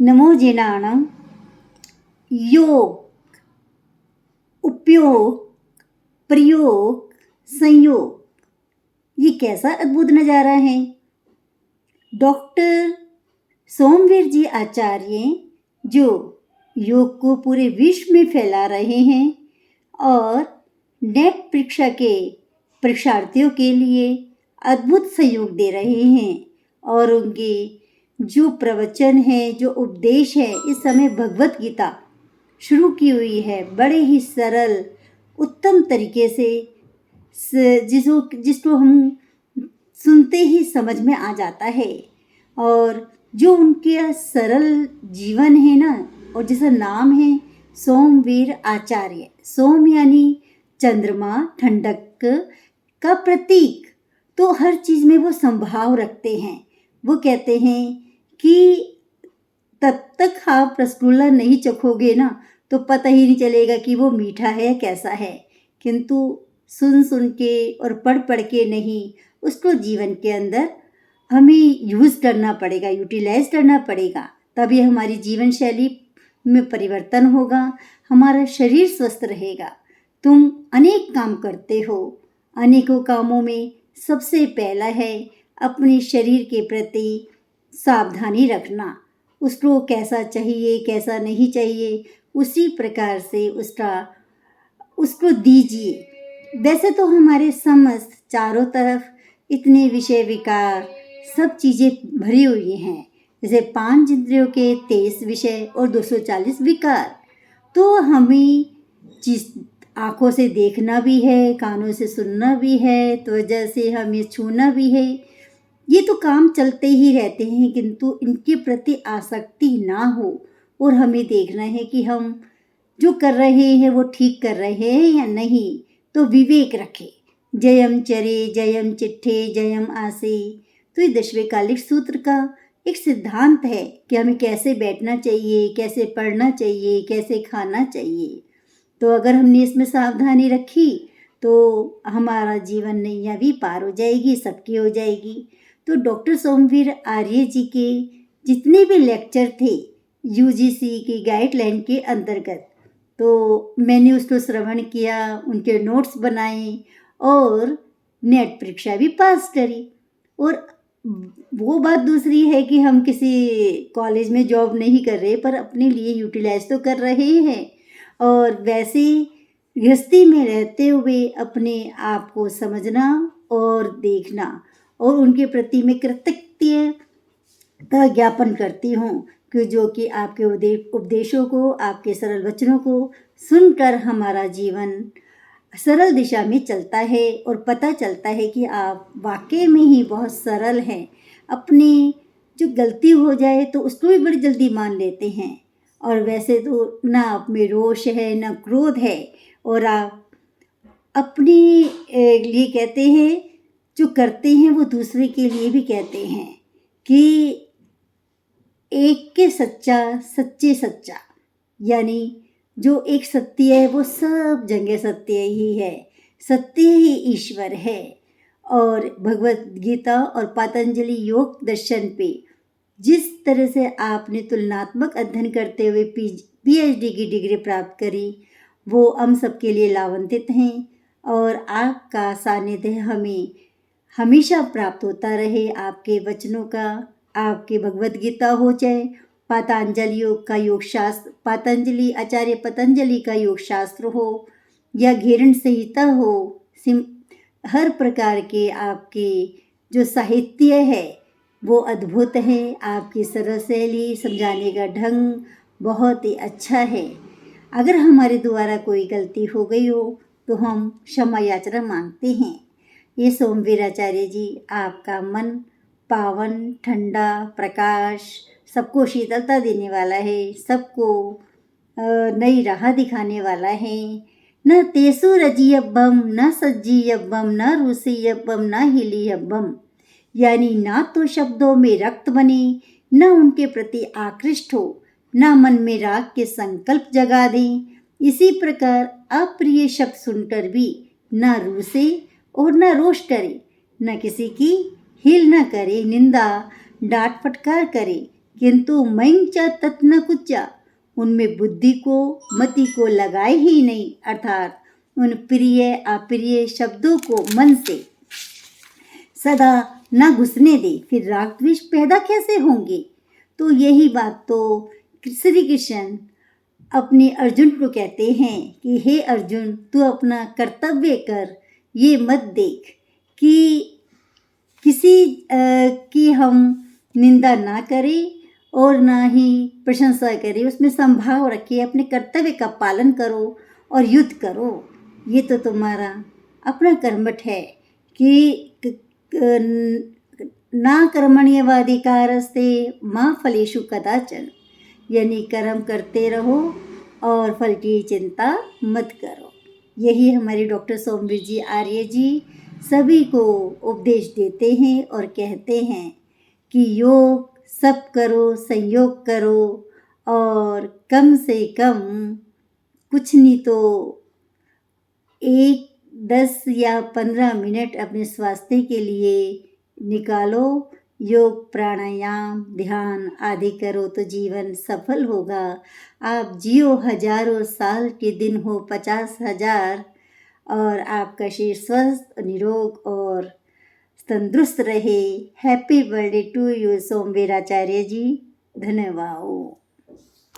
नमो जिनाणं योग, उपयोग, प्रयोग, संयोग, ये कैसा अद्भुत नज़ारा है। डॉक्टर सोमवीर जी आचार्य जो योग को पूरे विश्व में फैला रहे हैं और नेट परीक्षा के परीक्षार्थियों के लिए अद्भुत सहयोग दे रहे हैं और उनके जो प्रवचन है, जो उपदेश है, इस समय भगवत गीता शुरू की हुई है बड़े ही सरल उत्तम तरीके से, जिसको हम सुनते ही समझ में आ जाता है। और जो उनके सरल जीवन है ना, और जिसका नाम है सोमवीर आचार्य। सोम यानी चंद्रमा, ठंडक का प्रतीक, तो हर चीज़ में वो संभाव रखते हैं। वो कहते हैं कि तब तक आप रसगुल्ला नहीं चखोगे ना तो पता ही नहीं चलेगा कि वो मीठा है कैसा है, किंतु सुन सुन के और पढ़ पढ़ के नहीं, उसको जीवन के अंदर हमें यूज़ करना पड़ेगा, यूटिलाइज करना पड़ेगा, तभी हमारी जीवन शैली में परिवर्तन होगा, हमारा शरीर स्वस्थ रहेगा। तुम अनेक काम करते हो, अनेकों कामों में सबसे पहला है अपने शरीर के प्रति सावधानी रखना। उसको कैसा चाहिए, कैसा नहीं चाहिए, उसी प्रकार से उसको दीजिए। वैसे तो हमारे समस्त चारों तरफ इतने विषय विकार सब चीज़ें भरी हुई हैं, जैसे 5 इंद्रियों के 23 विषय और 240 विकार। तो हमें जिस आँखों से देखना भी है, कानों से सुनना भी है, त्वचा से हमें छूना भी है, ये तो काम चलते ही रहते हैं, किंतु इनके प्रति आसक्ति ना हो और हमें देखना है कि हम जो कर रहे हैं वो ठीक कर रहे हैं या नहीं। तो विवेक रखें। जयम चरे जयम चिट्ठे जयम आसे, तो ये 10वें कालिक सूत्र का एक सिद्धांत है कि हमें कैसे बैठना चाहिए, कैसे पढ़ना चाहिए, कैसे खाना चाहिए। तो अगर हमने इसमें सावधानी रखी तो हमारा जीवन नैया भी पार हो जाएगी, सबकी हो जाएगी। तो डॉक्टर सोमवीर आर्य जी के जितने भी लेक्चर थे यूजीसी की गाइडलाइन के अंतर्गत, तो मैंने उसको श्रवण किया, उनके नोट्स बनाए और नेट परीक्षा भी पास करी। और वो बात दूसरी है कि हम किसी कॉलेज में जॉब नहीं कर रहे, पर अपने लिए यूटिलाइज तो कर रहे हैं। और वैसे गृहस्थी में रहते हुए अपने आप को समझना और देखना, और उनके प्रति मैं कृतज्ञता ज्ञापन करती हूँ कि जो कि आपके उपदेशों को, आपके सरल वचनों को सुनकर हमारा जीवन सरल दिशा में चलता है और पता चलता है कि आप वाकई में ही बहुत सरल हैं। अपनी जो गलती हो जाए तो उसको भी बड़ी जल्दी मान लेते हैं, और वैसे तो ना आप में रोष है ना क्रोध है, और आप अपने लिए कहते हैं, जो करते हैं वो दूसरे के लिए भी कहते हैं कि एक के सच्चा सच्चे सच्चा, यानी जो एक सत्य है वो सब जगह सत्य ही है, सत्य ही ईश्वर है। और भगवत गीता और पतंजलि योग दर्शन पे जिस तरह से आपने तुलनात्मक अध्ययन करते हुए पीएचडी की डिग्री प्राप्त करी, वो हम सबके लिए लाभान्वित हैं। और आपका सानिध्य हमें हमेशा प्राप्त होता रहे, आपके वचनों का, आपके भगवत गीता हो, चाहे पतंजलि योग का योग शास्त्र, पतंजलि आचार्य पतंजलि का योग शास्त्र हो, या घेरण संहिता हो, हर प्रकार के आपके जो साहित्य है वो अद्भुत है। आपकी सरल शैली, समझाने का ढंग बहुत ही अच्छा है। अगर हमारे द्वारा कोई गलती हो गई हो तो हम क्षमा याचना मांगते हैं। ये सोमवीर आचार्य जी आपका मन पावन, ठंडा, प्रकाश, सबको शीतलता देने वाला है, सबको नई राह दिखाने वाला है। न तेसु रजियब्बम न सज्जियब्बम न रुसियब्बम न हिलियब्बम, यानी ना तो शब्दों में रक्त बने, न उनके प्रति आकृष्ट हो, न मन में राग के संकल्प जगा दें। इसी प्रकार अप्रिय शब्द सुनकर भी न रूसे और न रोष करे, न किसी की हिल न करे, निंदा डांट फटकार करे, किंतु मयि च तत् न कुचा, उनमें बुद्धि को मति को लगाए ही नहीं, अर्थात उन प्रिय अप्रिय शब्दों को मन से सदा न घुसने दे, फिर राग द्वेष पैदा कैसे होंगे। तो यही बात तो श्री कृष्ण अपने अर्जुन को कहते हैं कि हे अर्जुन, तू अपना कर्तव्य कर, ये मत देख कि किसी की हम निंदा ना करें और ना ही प्रशंसा करें, उसमें संभाव रखिए, अपने कर्तव्य का पालन करो और युद्ध करो। ये तो तुम्हारा अपना कर्मठ है कि ना कर्मण्येवाधिकारस्ते मां फलेषु कदाचन, यानी कर्म करते रहो और फल की चिंता मत करो। यही हमारे डॉक्टर सोमवीर जी आर्य जी सभी को उपदेश देते हैं और कहते हैं कि योग सब करो, संयोग करो और कम से कम कुछ नहीं तो 10 या 15 मिनट अपने स्वास्थ्य के लिए निकालो। योग प्राणायाम ध्यान आदि करो तो जीवन सफल होगा। आप जियो हजारों साल के दिन हो 50,000 और आपका शरीर स्वस्थ निरोग और तंदुरुस्त रहे। Happy birthday to you Somvir Acharya ji. धन्यवाद।